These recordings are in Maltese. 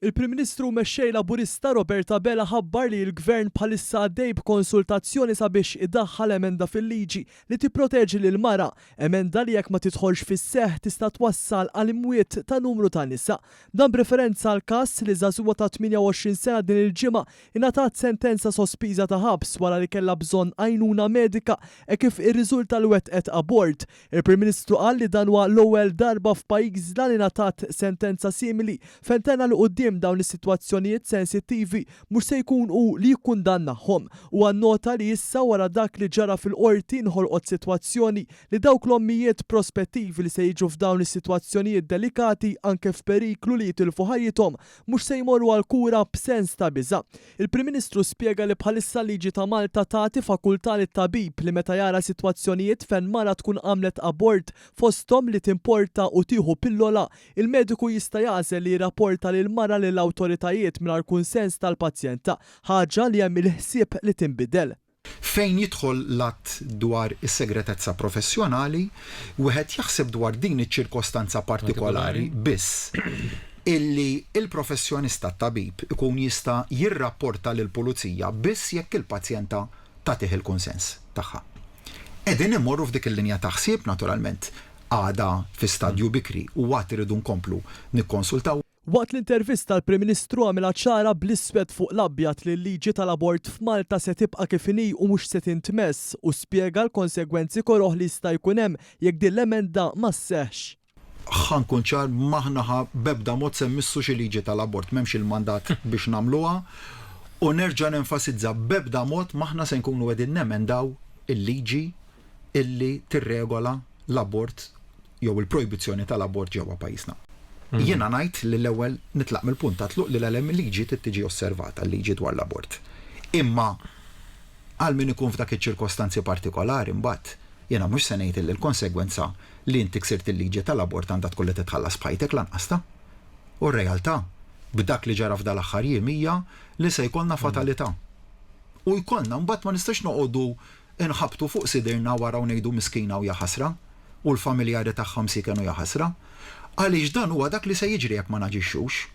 Il-Prim Ministru mexxej Laburista Roberta Bella ħabbar li l-Gvern bħalissa għaddej b'konsultazzjoni sabiex idaħħal emenda fil-liġi li tipproteġi lil mara, emenda li jekk ma tidħolx fis-seħħ tista' twassal għal imwiet ta' numru ta' nisa. Dan b'referenza għal każ li żagħżugħa ta' 28 sena din il-ġimgħa ingħatat sentenza sospiża ta' ħabs wara li kellha bżonn għajnuna medika e kif irriżulta l wettqet abort. Il-Prim Ministru qal li dan huwa l-ewwel darba f'pajjiżna li ngħatat sentenza simili fejn tena l quddiem dawn is-sitwazzjonijiet sensittivi mhux se jkun hu li jikkundannahom u għannota li issa wara dak li ġara fil-qorti nħolqot sitwazzjoni li dawk l-ommijiet prospettivi li se jiġu f'dawn is-sitwazzjonijiet delikati anke f'periklu li jitilfu ħajjithom mhux se jmorru għal kura b'sens ta' biża'. Il-Prim Ministru spjega li bħalissa liġi ta' Malta tagħti fakultà lit-tabib li meta jara sitwazzjonijiet fejn mara tkun għamlet abort fosthom li timporta u tieħu pillola, il-mediku jista' jagħżel li jirrapporta lil mara lill-awtoritajiet mingħajr kunsens tal-pazjenta, ħaġa li hemm il-ħsieb li tinbidel. Fejn jidħol l-att dwar is-segretezza professjonali, wieħed jaħseb dwar din iċ-ċirkostanza partikolari biss illi il-professjonista tabib ikun jista' jirrapporta lill-pulizija biss jekk il-pazjenta tagħtih il-kunsens tagħha. Qegħdin immorru f'dik il-linja ta' ħsieb naturalment għada fi stadju bikri u għad iridu nkomplu nikkonsultaw. Waqt l-intervista l-Prim Ministru għamilha ċara bl-iswed fuq l-abjad li l-liġi tal-abort f'Malta se tibqa' kif inhi u mhux se tintmess u spjega l-konsegwenzi koroħ li jista' jkun hemm jekk din l-emenda ma sseħħx. Ħankun ċar maħna bebda mod se mmissu xi liġi tal-abort m'hemmx il-mandat biex nagħmluha u nerġa' nenfasizza bebda mod maħna se nkunu qegħdin nemendaw il-liġi illi tirregola l-abort jew il-projbizzjoni tal-abort ġewwa pajjiżna. Jiena ngħid li l-ewwel nitlaq mill-punt ta' tluq li l-hemm liġi tiġi osservata l-liġi dwar l-abort. Imma għal min ikun f'dak iċ-ċirkostanzi partikolari mbagħad jiena mhux se ngħid li l-konsegwenza li inti ksirt il-liġi tal-abort għandha tkun li titħallas b'ħajtek lanqas ta'. U r-realtà b'dak li ġara f'dal aħħar jiem hija li se jkollna fatalità. U jkollna mbagħad ma nistax noqogħdu inħabtu fuq sidirna wara u ngħidu miskina u jaħasra u l-familjari tagħhom kienu jaħasra. Għaliex dan huwa dak li se jiġri jekk ma naġixxux.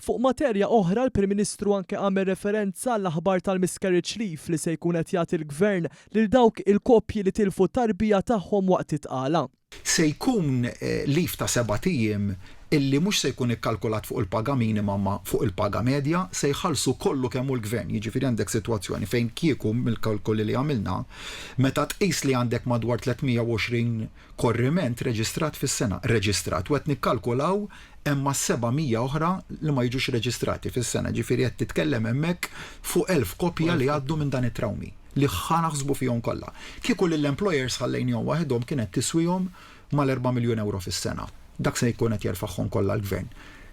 Fuq materja oħra l-Prim Ministru anke għamel referenza għall-aħbar tal-miscarriage leave li se jkun qed jagħti l-Gvern lil dawk il-koppji li tilfu tarbija tagħhom waqt itqala. Se jkun leave ta' 7 ijiem illi mhux se jkun ikkalkulat fuq il-paga minima ma fuq il-paga medja se jħallsu kollu kemm hu l-Gvern. Jiġifieri għandek sitwazzjoni fejn kieku mill-kalkoli li għamilna meta tqis li għandek madwar 320 korriment reġistrat fis-sena, reġistrat u qed nikkalkulaw hemm 700 oħra li ma jiġux reġistrati fis-sena. Ġifieri qed titkellem hemmhekk fuq 1000 koppja li għaddu minn dan it-trawmi li ħanaħsbu fihom kollha. Kieku lill-employers ħallejnihom waħedhom kienet tiswihom mal-4 miljun euro fis-sena. Dak se jkun qed jerfa'hom kollha l-Gvern.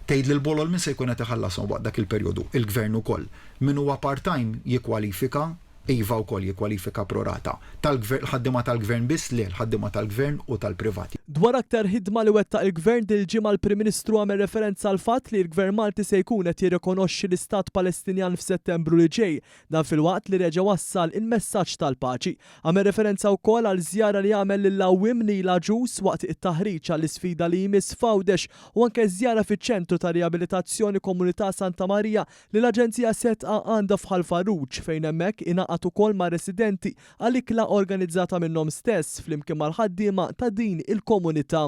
Tgħid lil bolol min se jkun qed iħallashom waqt dak il-perjodu, il-Gvern ukoll. Min huwa part-time jikkwalifika iva wkoll jikkwalifika pro rata. Ħaddiema tal-Gvern biss le l-ħaddiema tal-Gvern u tal-privati. Dwar aktar ħidma li wettaq il-Gvern dil-ġimgħa l-Prim Ministru għamel referenza għal fatt li l-Gvern Malti se jkun qed jirrikonoxxi l-Istat Palestinjan f'Settembru li ġej, dan fil-waqt li reġa' wassal il-messaġġ tal-paċi. Għamel referenza wkoll għal żjara li għamel lil Lawwim Nila Ġus waqt it-taħriġ għall-isfida li jmiss f'Għawdex u anke żjara fiċ-ċentru ta' riabilitazzjoni Komunità Santa Marija li l-Aġenzija setqa għandha f'Ħal Farruġ fejn hemmhekk ingħaqad ukoll ma' residenti għal ikla organizzata minnhom stess flimkien mal-ħaddiema ta' din il-komunità.